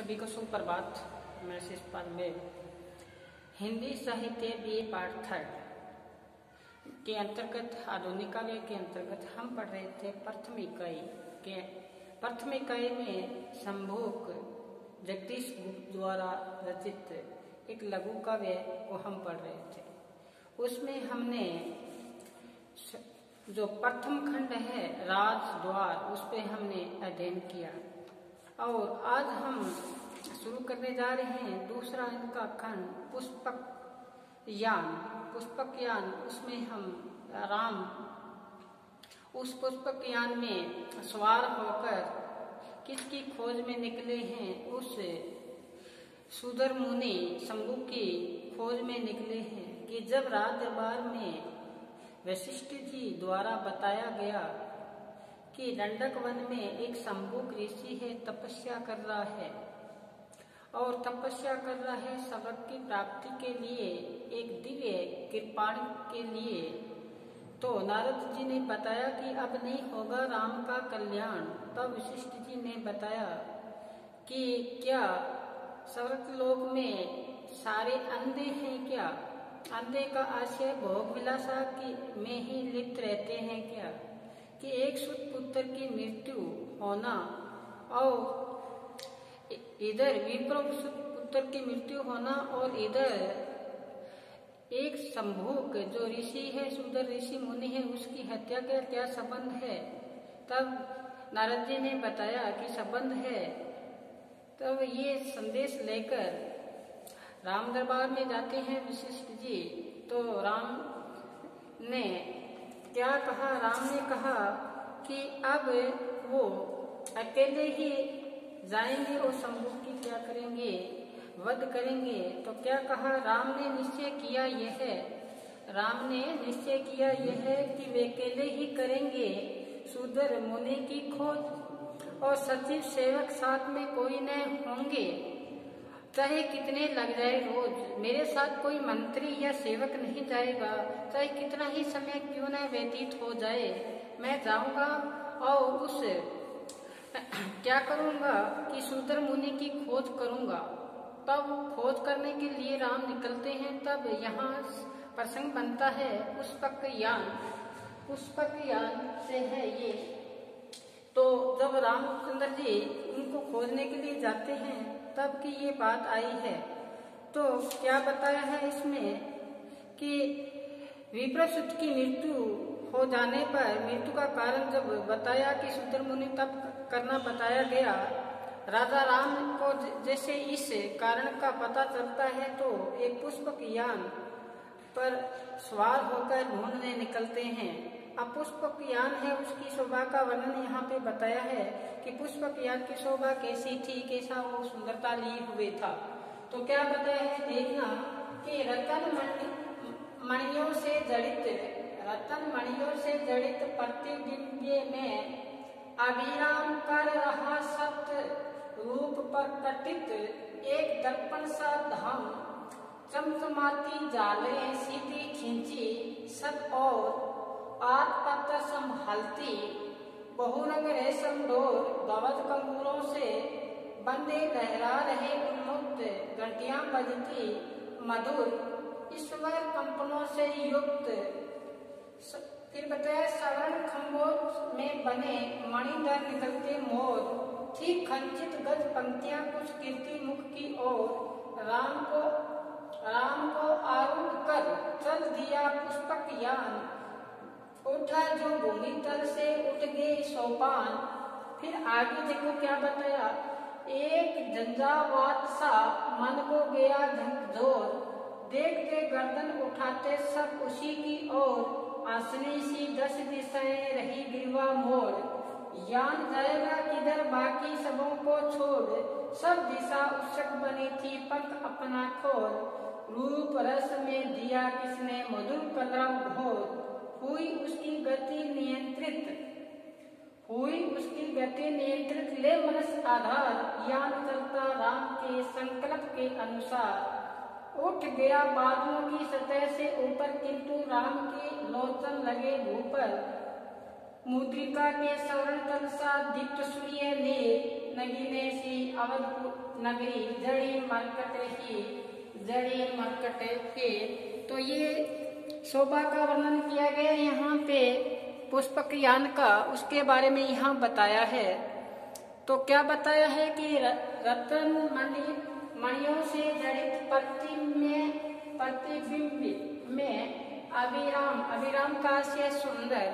सभी को सुप्रभात। मैं शिषपाल में हिंदी साहित्य BA पार्ट 3 के अंतर्गत आधुनिक काव्य के अंतर्गत हम पढ़ रहे थे प्रथम इकाई में संभोग जगदीश गुप्त द्वारा रचित एक लघु काव्य को हम पढ़ रहे थे। उसमें हमने जो प्रथम खंड है राज द्वार, उस पे हमने अध्ययन किया और आज हम शुरू करने जा रहे हैं दूसरा इनका खंड पुष्पक यान। उसमें हम राम उस पुष्पक यान में सवार होकर किसकी खोज में निकले हैं, उस सुदर मुनि शंभु की खोज में निकले हैं कि जब राज दरबार में वशिष्ठ जी द्वारा बताया गया कि दंडक वन में एक शंभुक ऋषि है, तपस्या कर रहा है और तपस्या कर रहा है स्वर्ग की प्राप्ति के लिए, एक दिव्य कृपाण के लिए, तो नारद जी ने बताया कि अब नहीं होगा राम का कल्याण। तब वशिष्ठ जी ने बताया कि क्या स्वर्ग लोक में सारे अंधे हैं क्या? अंधे का आशय भोग विलासा की में ही लिप्त रहते हैं क्या? कि एक सुत पुत्र की मृत्यु होना और इधर विप्र सुत पुत्र की मृत्यु होना और इधर एक शंभुक जो ऋषि है, सुंदर ऋषि मुनि है, उसकी हत्या का क्या संबंध है? तब नारद जी ने बताया कि संबंध है। तब ये संदेश लेकर राम दरबार में जाते हैं वशिष्ठ जी। तो राम ने क्या कहा? राम ने कहा कि अब वो अकेले ही जाएंगे और शंभु की क्या करेंगे? वध करेंगे। तो क्या कहा? राम ने निश्चय किया यह है कि वे अकेले ही करेंगे सुदर मुनि की खोज और सचिव सेवक साथ में कोई न होंगे, चाहे कितने लग जाए रोज। मेरे साथ कोई मंत्री या सेवक नहीं जाएगा, चाहे कितना ही समय क्यों न व्यतीत हो जाए। मैं जाऊंगा और उस क्या करूंगा कि सुंदर मुनि की खोज करूंगा। तब खोज करने के लिए राम निकलते हैं। तब यहाँ प्रसंग बनता है पुष्पक यान से है ये। तो जब रामचंद्र जी उनको खोजने के लिए जाते हैं तब की ये बात आई है। तो क्या बताया है इसमें कि विप्रसुत की मृत्यु हो जाने पर मृत्यु का कारण जब बताया कि सुंदर मुनि तप करना बताया गया, राजा राम को जैसे इस कारण का पता चलता है तो एक पुष्पक यान पर सवार होकर ढूंढने निकलते हैं। अब पुष्पक यान है, उसकी शोभा का वर्णन यहाँ पे बताया है कि पुष्पक यान की शोभा कैसी थी, कैसा वो सुंदरता लिए हुए था। तो क्या बताया है देखना कि रतन मणियों से जड़ित प्रतिबिंब में अभिराम कर रहा सत्य रूप पर कटित एक दर्पण सा धाम, चमचमाती जाले सीधी खींची सब और आठ पत्थर संभालती, बहुरंग रेशम डोर गवज कंगूरों से बंदे लहरा रहे उन्मुक्त घंटियां बजती मधुर ईश्वर कंपनों से युक्त। फिर बताया सवर्ण खम्भों में बने मणिधर निकलते मोर, थी खंचित गज पंक्तियां कुछ कीर्ति मुख की ओर। राम को आरूढ़ कर चल दिया पुष्पक यान, उठा जो भूमि तल से उठ गई सोपान। फिर आगे देखो क्या बताया, एक झंझावात सा मन को गया झकझोर, देखते गर्दन उठाते सब उसी की ओर, आसनी सी 10 दिशाएं रही गिरवा मोर। यान जाएगा किधर बाकी सबों को छोड़, सब दिशा उत्सुक बनी थी पंख अपना खोल। रूप रस में दिया किसने मधुर कलरव घोर, हुई उसकी गति नियंत्रित ले मनस आधार। यान चलता राम के संकल्प के अनुसार, उठ गया बादलों की सतह से ऊपर, किंतु राम के लोचन लगे भूपर। मुद्रिका के सवर्ण तल सा दीप्त सूर्य ने नगीने सी अवध नगरी जड़ी मरकट के। तो ये शोभा का वर्णन किया गया यहाँ पे पुष्पक यान का, उसके बारे में यहाँ बताया है। तो क्या बताया है कि रत्न मणियों से जड़ित प्रतिबिंब में अभिराम का से सुंदर।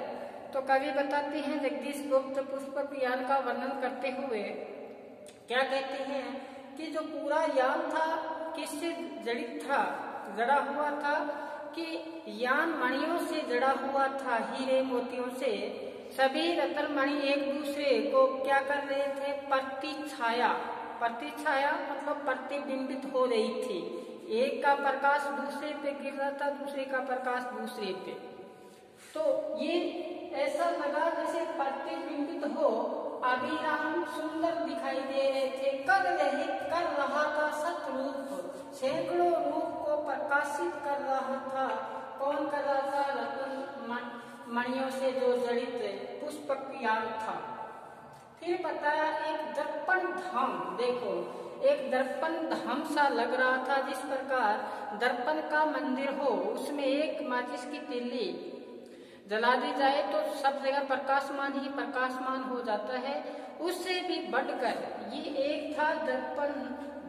तो कवि बताते हैं जगदीश गुप्त पुष्पक यान का वर्णन करते हुए क्या कहते हैं कि जो पूरा यान था किससे जड़ित था, जड़ा हुआ था कि यान मणियों से जड़ा हुआ था, हीरे मोतियों से। सभी रत्न मणि एक दूसरे को क्या कर रहे थे, प्रतिछाया मतलब प्रतिबिंबित हो रही थी। एक का प्रकाश दूसरे पे गिर रहा था, दूसरे का प्रकाश दूसरे पे। तो ये ऐसा लगा जैसे प्रतिबिंबित हो, अभिराम सुंदर दिखाई दे रहे थे, कर रहा था सतरूप, सैकड़ों रूप को प्रकाशित कर रहा था। कौन कर रहा था, रत्न मणियों से जो जड़ित पुष्पक यान था। फिर बताया एक दर्पण धाम, देखो एक दर्पण धाम सा लग रहा था, जिस प्रकार दर्पण का मंदिर हो, उसमें एक माचिस की तीली जला दी जाए तो सब जगह प्रकाशमान ही प्रकाशमान हो जाता है। उससे भी बढ़कर ये एक था दर्पण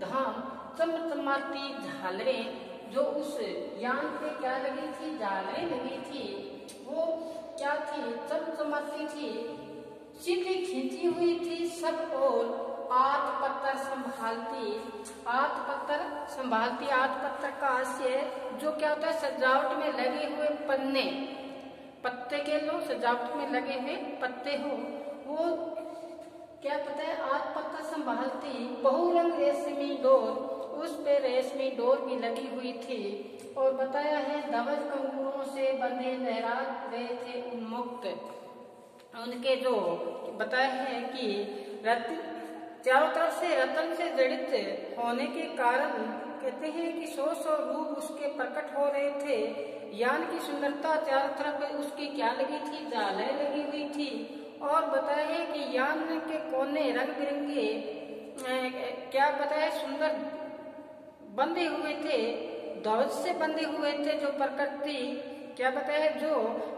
धाम, चमचमाती झालरें जो उस यान पे क्या लगी थी, झालरें लगी थी, वो क्या थी, चमचमाती थी, सीधी खींची हुई थी सब और आठ पत्थर संभालती आठ पत्थर का आशय जो क्या होता है, सजावट में लगे हुए पन्ने, पत्ते के लो सजावट में लगे हुए पत्ते हो, वो क्या पता है, आठ पत्थर संभालती बहुरंग रेशमी डोर, उस पे रेशमी डोर भी लगी हुई थी। और बताया है धवज कंगूरों से बंधे लहरा रहे थे उन्मुक्त। उनके जो बताया है कि चारों तरफ से रतन से जड़ित होने के कारण कहते हैं कि 100 रूप उसके प्रकट हो रहे थे। यान की सुंदरता चारों तरफ उसकी क्या लगी थी, झालरें लगी हुई थी। और बताया है कि यान के कोने रंग बिरंगे क्या बताया, सुंदर बंधे हुए थे, ध्वज से बंधे हुए थे, जो प्रकृति क्या बताया, जो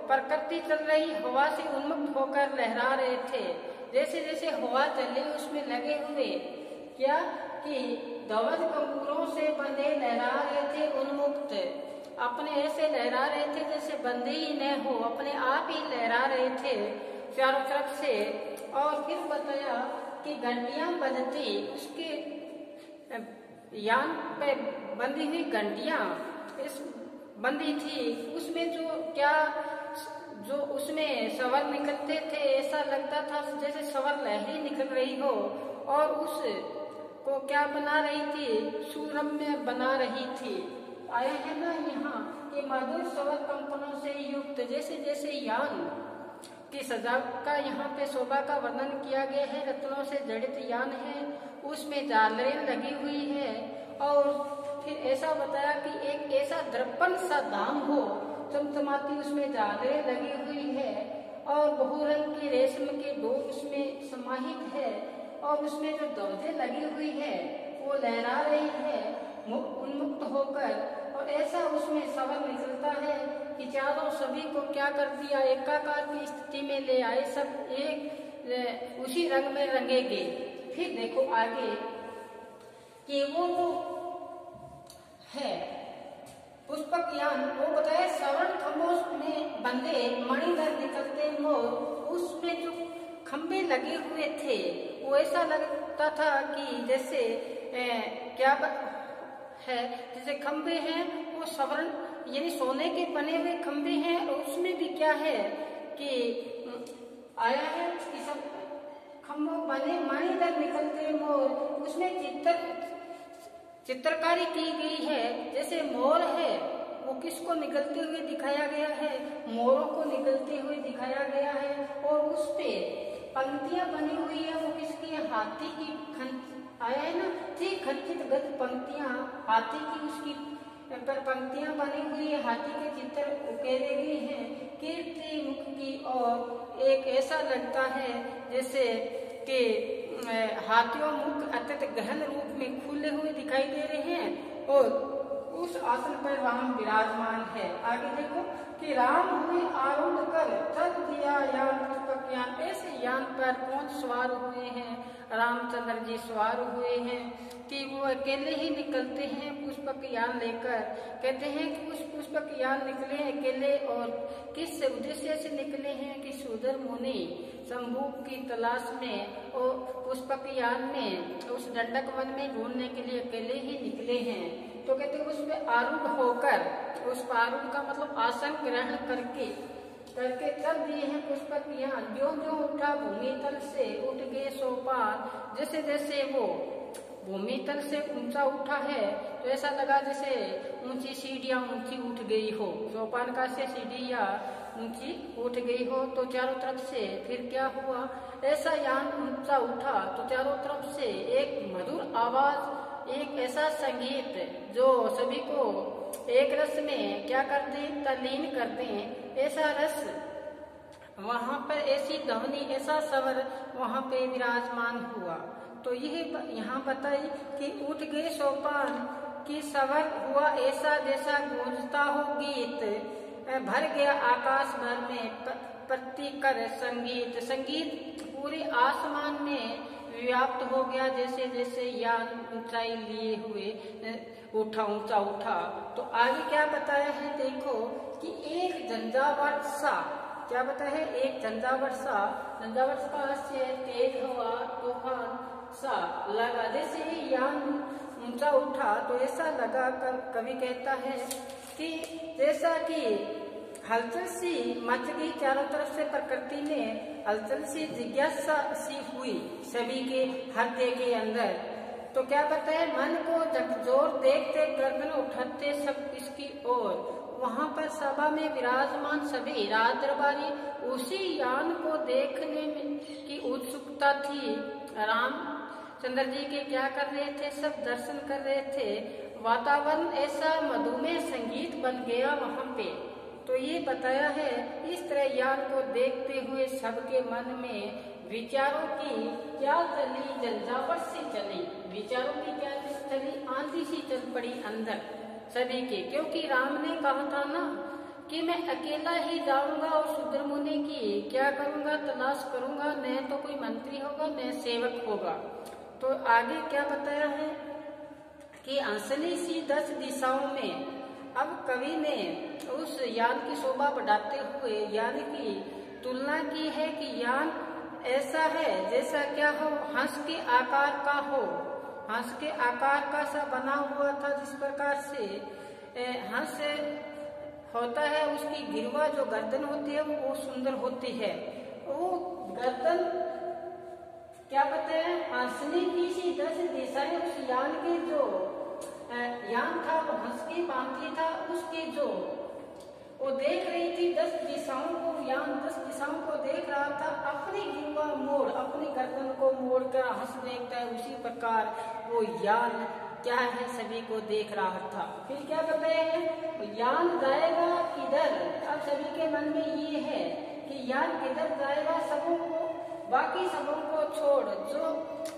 प्रकृति चल रही हवा से उन्मुक्त होकर लहरा रहे थे। जैसे जैसे हवा चली उसमें लगे हुए क्या कि ध्वज कंगूरों से बंधे लहरा रहे थे उन्मुक्त, अपने ऐसे लहरा रहे थे जैसे बंधे ही न हो, अपने आप ही लहरा रहे थे चारों तरफ से। और फिर बताया कि घंटियां बजती, उसके यान पे बंधी हुई घंटियां इस बंदी थी, उसमें जो उसमें सवर निकलते थे, ऐसा लगता था जैसे सवर लहरी निकल रही हो, और उस को क्या बना रही थी, सुरम्य बना रही थी। आया है ना यहाँ कि मधुर स्वर कंपनों से युक्त, जैसे जैसे यान की सजावट का यहाँ पे शोभा का वर्णन किया गया है। रत्नों से जड़ित यान है, उसमें झालरें लगी हुई है। और फिर ऐसा बताया कि एक ऐसा दर्पण सा धाम हो, चमचमाती उसमें झालरें लगी हुई है, और बहुरंग की रेशम की डोर उसमें समाहित है, और उसमें जो ध्वजें लगी हुई है वो लहरा रही है उन्मुक्त होकर। और ऐसा उसमें सवर निकलता है कि चारों सभी को क्या कर दिया, एकाकार की स्थिति में ले आए, सब एक उसी रंग में रंगेंगे। फिर देखो आगे कि वो है पुष्पक यान, वो बताए सवर्ण खंभों में बंधे मणिधर निकलते मोर, उसमें जो खंभे लगे हुए थे वो ऐसा लगता था कि जैसे क्या है, जैसे खंभे हैं वो सवर्ण यानी सोने के बने हुए खंभे हैं। और उसमें भी क्या है कि आया है कि सब खंभों बने मणिधर निकलते मोर, उसमें चित्रकारी की गई है। जैसे मोर है वो किसको निकलते हुए दिखाया गया है, मोरों को निकलते हुए दिखाया गया है। और उस पे पंक्तियां बनी हुई है, वो किसकी है, हाथी की आया है ना, थी खचित गत पंक्तियां, हाथी की उसकी पर पंक्तियां बनी हुई है, हाथी के चित्र उकेरे गए हैं। कीर्ति मुख की ओर एक ऐसा लगता है जैसे कि हाथियों मुख अत्यंत गहन रूप में खुले हुए दिखाई दे रहे हैं और उस आसन पर राम विराजमान है। आगे देखो कि राम हुए आरूढ़ कर चल दिया यान पुष्पक यान। ऐसे यान पर कौन सवार हुए हैं? रामचंद्र जी सवार हुए हैं कि वो अकेले ही निकलते हैं पुष्पक यान लेकर। कहते हैं कि उस पुष्पक यान निकले अकेले और किस उद्देश्य से निकले हैं कि शूद्र मुनि शंभु की तलाश में और पुष्पक यान में उस दंडक वन में ढूंढने के लिए अकेले ही निकले हैं। तो कहते हैं उसमें आरूढ़ होकर, उस आरूढ़ का मतलब आसन ग्रहण करके चल दिए हैं पुष्पक यान। जो जो उठा भूमि तल से उठ गए सोपान। जैसे जैसे वो भूमि तल से ऊंचा उठा है तो ऐसा लगा जैसे ऊंची सीढ़ियां ऊंची उठ गई हो। सोपान का से सीढ़ियां ऊंची उठ गई हो तो चारों तरफ से फिर क्या हुआ, ऐसा यान ऊंचा उठा तो चारों तरफ से एक मधुर आवाज, एक ऐसा संगीत जो सभी को एक रस में क्या करते हैं, तल्लीन करते हैं। ऐसा रस वहां पर, ऐसी ध्वनि, ऐसा स्वर वहां पे विराजमान हुआ। तो यह यहाँ बताई कि उठ गए सोपान की स्वर हुआ ऐसा जैसा गूंजता हो गीत, भर गया आकाश भर में प्रतिकर संगीत। संगीत पूरे आसमान में व्याप्त हो गया जैसे जैसे यान ऊंचाई लिए हुए ऊंचा उठा। तो आगे क्या बताया है देखो कि एक झंझावात सा, क्या बताया है, एक झंझावात सा, झंझावात का से तेज हवा तूफान सा लगा। जैसे ही यान ऊंचा उठा तो ऐसा लगा, कवि कहता है कि जैसा कि हलचल सी मच गई चारों तरफ से, प्रकृति में हलचल सी जिज्ञासा सी हुई सभी के हृदय के अंदर। तो क्या बताए, मन को झकझोर देखते गर्दन उठाते सब इसकी ओर। वहां पर सभा में विराजमान सभी राज दरबारी उसी यान को देखने में की उत्सुकता थी। रामचंद्र जी के क्या कर रहे थे, सब दर्शन कर रहे थे। वातावरण ऐसा मधुमेह संगीत बन गया वहां पे। तो ये बताया है इस तरह यान को देखते हुए सबके मन में विचारों की क्या चली, झंझावात सी चली, विचारों की क्या चली, आंधी सी चल पड़ी अंदर सभी के। क्योंकि राम ने कहा था ना कि मैं अकेला ही जाऊंगा और शूद्र मुनि की क्या करूंगा, तलाश करूंगा, न तो कोई मंत्री होगा न सेवक होगा। तो आगे क्या बताया है कि अंसनी सी 10 दिशाओं में। अब कवि ने उस यान की शोभा बढ़ाते हुए यान की तुलना की है कि यान ऐसा है जैसा क्या हो, हंस के आकार का हो, हंस के आकार का सा बना हुआ था। जिस प्रकार से हंस होता है उसकी गिरवा जो गर्दन होती है वो सुंदर होती है। वो गर्दन क्या बताया, हंसने की सी 10 दिशाएं उस यान के जो यान था वो हंस की बांधी था, उसकी जो वो देख रही थी 10 दिशाओं को, यान 10 दिशाओं को देख रहा था। अपनी गिरवा मोड़, अपनी गर्दन को मोड़ कर हंस देखता है, उसी प्रकार वो यान क्या है सभी को देख रहा था। फिर क्या बताया है, यान जाएगा किधर। अब सभी के मन में ये है कि यान किधर जाएगा, सबों को, बाकी सबों को छोड़ जो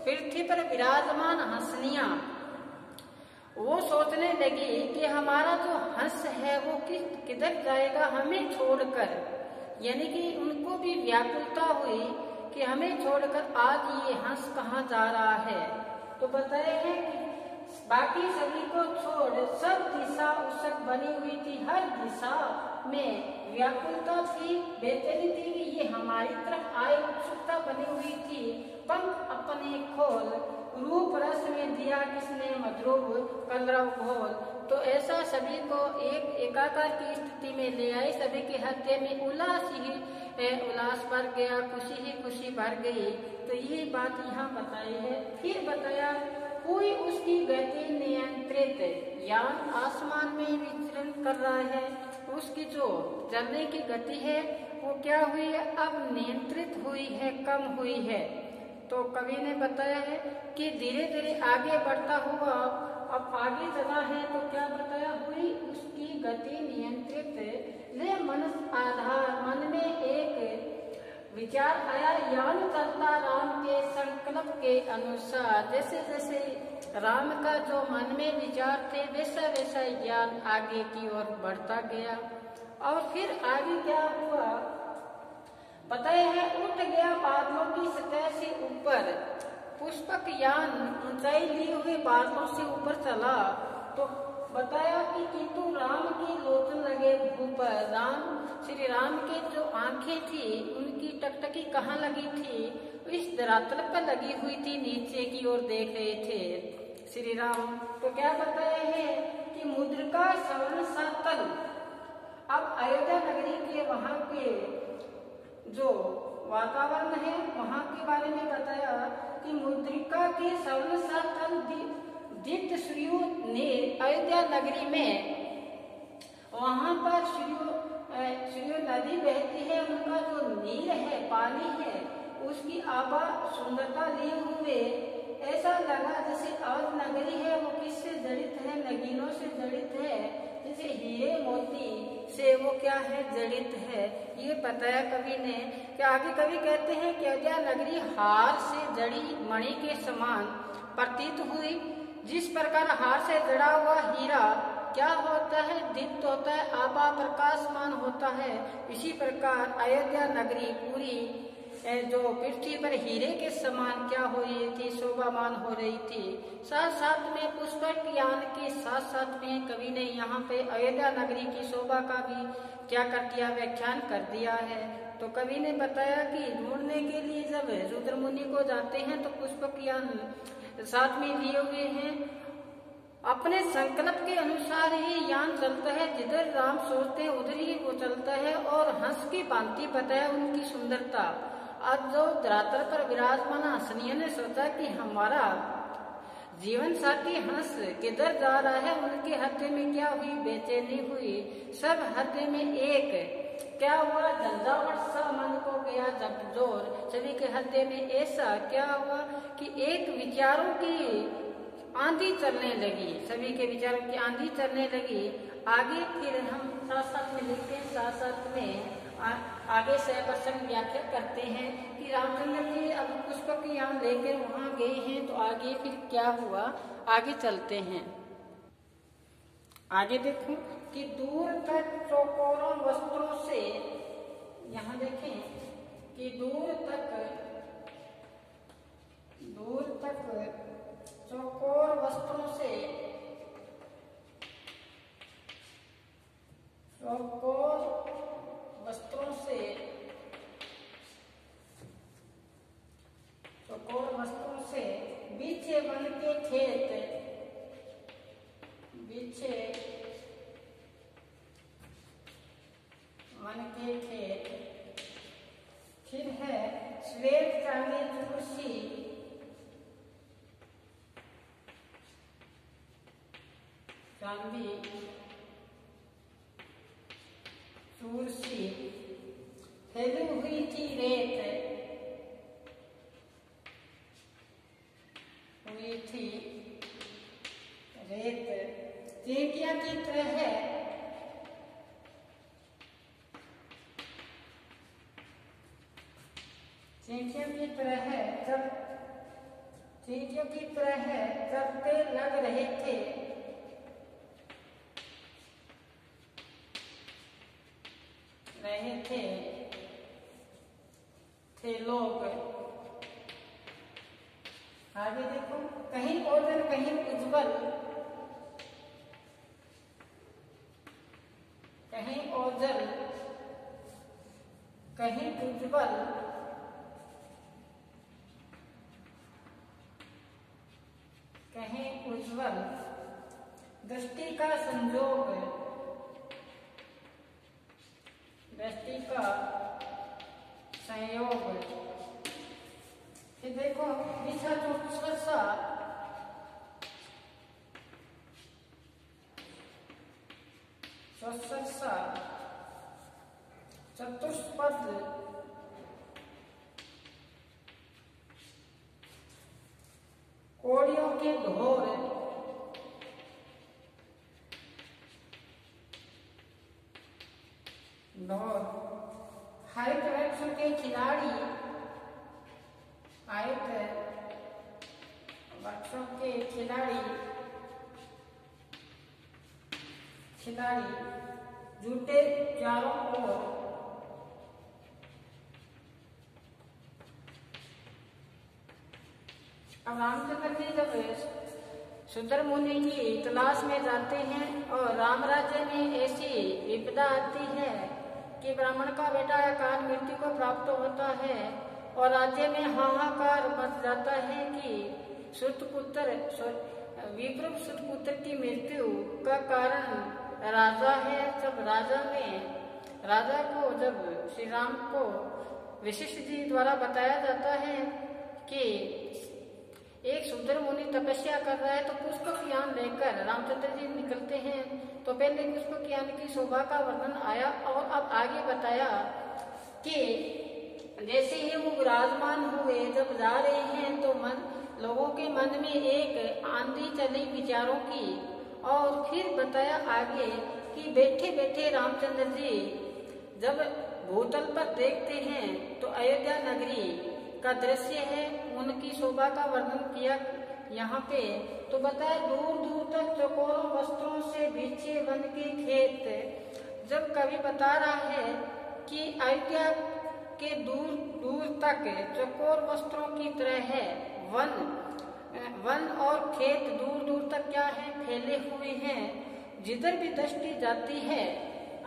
पृथ्वी पर विराजमान हंसनियां वो सोचने लगी कि हमारा जो हंस है वो किधर जाएगा हमें छोड़कर। यानी कि उनको भी व्याकुलता हुई कि हमें छोड़कर आज ये हंस कहाँ जा रहा है। तो बताया है कि बाकी सभी को छोड़ सब दिशा उत्सुक बनी हुई थी, हर दिशा में व्याकुलता थी, बेचैनी थी कि ये हमारी तरफ आए, उत्सुकता बनी हुई थी। पंख अपने खोल, रूप रस में दिया किसने मधुर कलरव घोल। तो ऐसा सभी को एक एकाकार की स्थिति में ले आई, सभी के हृदय में उल्लास भर गया, खुशी ही खुशी भर गई। तो ये बात यहाँ बताई है। फिर बताया कोई उसकी गति नियंत्रित, यान आसमान में विचरण कर रहा है, उसकी जो चलने की गति है वो क्या हुई है, अब नियंत्रित हुई है, कम हुई है। तो कवि ने बताया है कि धीरे धीरे आगे बढ़ता हुआ अब आगे चला है। तो क्या बताया हुई उसकी गति नियंत्रित ले मन आधार, मन में एक विचार आया, यान चलता राम के संकल्प के अनुसार। जैसे जैसे राम का जो मन में विचार थे वैसा वैसा ज्ञान आगे की ओर बढ़ता गया। और फिर आगे क्या हुआ पता है, उठ गया बादलों की सतह से ऊपर, पुष्पक यान ऊंचाई लिए हुए बादलों से ऊपर चला। तो बताया कि किंतु राम की लोचन लगे भू पर, राम श्री राम के जो आंखें थी उनकी टकटकी कहाँ लगी थी, इस धरातल पर लगी हुई थी, नीचे की ओर देख रहे थे श्री राम। तो क्या बताया है कि मुद्रिका सवर्ण सातल। अब अयोध्या नगरी के वहां के जो वातावरण है वहां के बारे में बताया कि मुद्रिका के सवर्ण सातल दीप्त सूर्यों ने अयोध्या नगरी में, वहां पर सूर्य नदी बहती है, उनका जो नीर है पानी है उसकी आभा सुंदरता लिए हुए ऐसा लगा जैसे आज नगरी है वो किससे जड़ित है, नगीनों से जड़ित है, जैसे हीरे मोती से वो क्या है जड़ित है। ये बताया कवि ने कि आगे कवि कहते हैं कि अयोध्या नगरी हार से जड़ी मणि के समान प्रतीत हुई। जिस प्रकार हार से जड़ा हुआ हीरा क्या होता है, दीप्त होता है, आभा प्रकाशमान होता है, इसी प्रकार अयोध्या नगरी पूरी जो पृथ्वी पर हीरे के समान क्या हो रही थी, शोभामान हो रही थी। साथ साथ में पुष्पक यान के साथ साथ में कवि ने यहाँ पे अयोध्या नगरी की शोभा का भी क्या कर दिया, व्याख्यान कर दिया है। तो कवि ने बताया कि ढूंढने के लिए जब रुद्रमुनि को जाते हैं तो पुष्पक यान साथ में लिए हुए हैं, अपने संकल्प के अनुसार ही यान चलता है, जिधर राम सोचते हैं उधर ही वो चलता है। और हंस की भांति बताया उनकी सुंदरता। आज जो धरातल पर विराजमान हंसनिया ने सोचा कि हमारा जीवन साथी हंस किधर जा रहा है, उनके हृदय में क्या हुई, बेचैनी हुई। सब हृदय में एक क्या हुआ, झंझावात सा मन को गया झकझोर। सभी के हृदय में ऐसा क्या हुआ कि एक विचारों की आंधी चलने लगी, सभी के विचारों की आंधी चलने लगी। आगे फिर हम साथ साथ में लिखते हैं, साथ साथ में आगे से प्रसंग व्याख्या करते हैं कि रामचंद्र जी अब पुष्पक यान लेकर वहां गए हैं। तो आगे फिर क्या हुआ, आगे चलते हैं। आगे देखो कि दूर तक चौकोरों वस्त्रों से, यहाँ देखें कि दूर तक चौकोर वस्त्रों से, बीचे वन के खेत, बीचे वन के खेत। फिर है श्वेत चांदी चूसी, चांदी चूरसी, फैली हुई थी रेत, हुई थी रेत, चींटियां की तरह है, चींटियों की तरह है, चींटियों की तरह है चलते लग रहे थे, थे लोग। आगे देखो, कहीं ओजल कहीं उज्जवल, कहीं ओजल कहीं उज्जवल, कहीं उज्जवल, दृष्टि का संजोग, दृष्टि का संयोग। फिर देखो बिछा चौसरसा, चतुष्पद, कोड़ियों के ढोर, लाहौर। हरित वृक्षों के खिलाड़ी, हरित वृक्षों के खिलाड़ी जुटे चारों ओर। अब रामचंद्र जी जब सुंदर मुनि की तलाश में जाते हैं और राम राज्य में ऐसी विपदा आती है कि ब्राह्मण का बेटा अकाल मृत्यु को प्राप्त होता है और राज्य में हाहाकार मच जाता है कि विप्र सुतपुत्र की मृत्यु का कारण राजा है। जब राजा को जब श्री राम को वशिष्ठ जी द्वारा बताया जाता है कि एक सुंदर मुनि तपस्या कर रहा है, तो पुष्पक यान लेकर रामचंद्र जी निकलते हैं। तो पहले पुष्पक यान की शोभा का वर्णन आया और अब आगे बताया कि जैसे ही वो विराजमान हुए, जब जा रहे हैं तो लोगों के मन में एक आंधी चली विचारों की। और फिर बताया आगे कि बैठे बैठे रामचंद्र जी जब भूतल पर देखते हैं तो अयोध्या नगरी का दृश्य है, उनकी शोभा का वर्णन किया यहाँ पे। तो बताया दूर दूर तक चकोरों वस्त्रों से बिछे वन के खेत। जब कवि बता रहा है कि अयोध्या के दूर दूर तक चकोर वस्त्रों की तरह है, वन और खेत दूर दूर तक क्या है, फैले हुए हैं। जिधर भी दृष्टि जाती है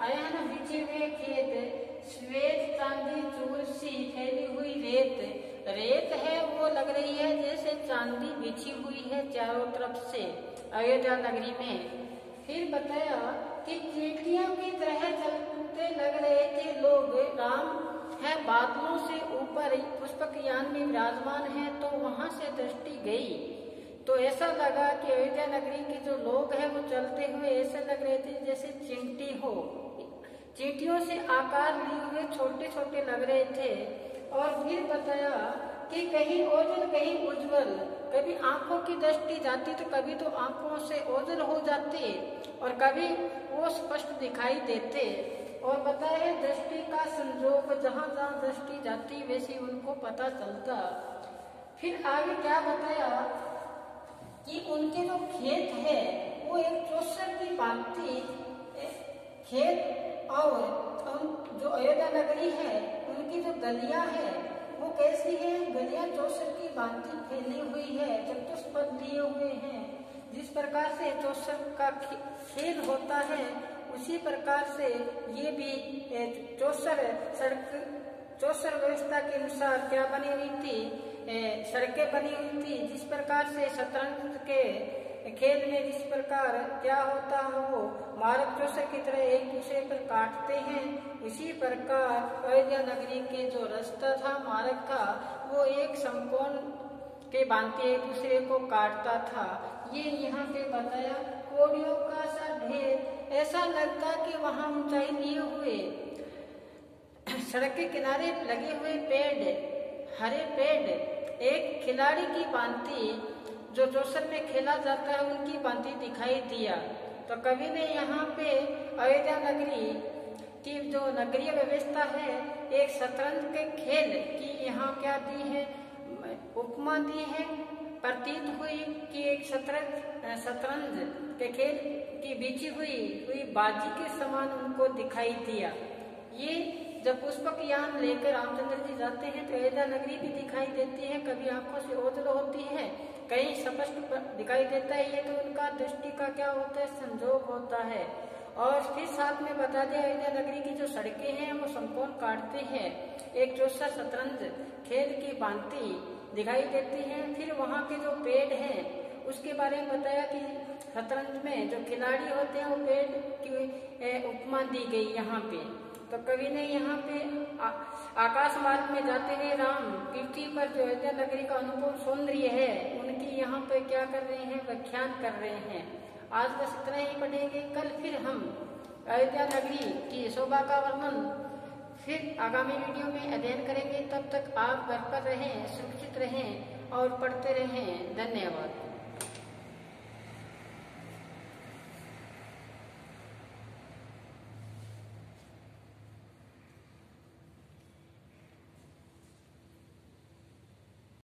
अयन बिछे हुए खेत, श्वेत चांदी चूर सी फैली हुई रेत है, वो लग रही है जैसे चांदी बिछी हुई है चारों तरफ से अयोध्या नगरी में। फिर बताया कि चींटियों की तरह चलते लग रहे थे लोग। राम है बादलों से ऊपर पुष्पक यान में विराजमान है, तो वहां से दृष्टि गई तो ऐसा लगा कि अयोध्या नगरी के जो लोग हैं वो चलते हुए ऐसे लग रहे थे जैसे चींटी हो। चींटियों से आकार लिए हुए छोटे छोटे लग रहे थे। और फिर बताया कि कहीं ओझल कहीं उज्जवल, कभी आंखों की दृष्टि जाती तो कभी तो आंखों से ओझल हो जाते और कभी वो स्पष्ट दिखाई देते। और बताया दृष्टि का संजोग, जहां जहां दृष्टि जाती वैसे उनको पता चलता। फिर आगे क्या बताया कि उनके जो खेत है वो एक चौसर की भांति खेत, और जो अयोध्या नगरी है उनकी जो गलियां है वो कैसी है, गलियां चौसर की भांति फैली हुई है, चतुष्पद लिए हुए हैं। जिस प्रकार से चौसर का खेल होता है उसी प्रकार से ये भी चौसर व्यवस्था के अनुसार क्या बनी हुई थी, सड़कें बनी हुई थी। जिस प्रकार से शतरंज के खेल में जिस प्रकार क्या होता है वो मार्ग चौसर की तरह एक दूसरे पर काटते हैं, इसी प्रकार अयोध्या नगरी के जो रास्ता था, मार्ग था, वो एक समकोण के भांति एक दूसरे को काटता था। ये यहाँ पे बताया कोड़ियों का सा ढेर, ऐसा लगता कि वहां ऊंचाई लिए हुए सड़क के किनारे लगे हुए पेड़, हरे पेड़ एक खिलाड़ी की भांति जो चौसर में खेला जाता है उनकी भांति दिखाई दिया। तो कवि ने यहाँ पे अयोध्या नगरी की जो नगरीय व्यवस्था है, एक शतरंज के खेल की यहाँ क्या दी है, उपमा दी है। प्रतीत हुई कि एक शतरंज के खेल की बिछी हुई बाजी के समान उनको दिखाई दिया। ये जब पुष्पक यान लेकर रामचंद्र जी जाते हैं तो अयोध्या नगरी भी दिखाई देती है, कभी आंखों से ओझल होती है, कहीं स्पष्ट दिखाई देता है। ये तो उनका दृष्टि का क्या होता है, संजोग होता है। और फिर साथ में बता दें अयोध्या नगरी की जो सड़कें हैं वो समकोण काटते हैं, एक चौसर शतरंज खेल की भांति दिखाई देती हैं। फिर वहाँ के जो पेड़ हैं उसके बारे में बताया कि शतरंज में जो खिलाड़ी होते हैं वो पेड़ की उपमा दी गई यहाँ पे। तो कवि ने यहाँ पे आकाश मार्ग में जाते हुए राम पृथ्वी पर जो अयोध्या नगरी का अनुपम सौंदर्य है उनकी यहाँ पे क्या कर रहे हैं, व्याख्यान कर रहे हैं। आज बस इतना ही पढ़ेंगे, कल फिर हम अयोध्या नगरी की शोभा का वर्णन फिर आगामी वीडियो में अध्ययन करेंगे। तब तक आप घर पर रहें, सुरक्षित रहें और पढ़ते रहें। धन्यवाद।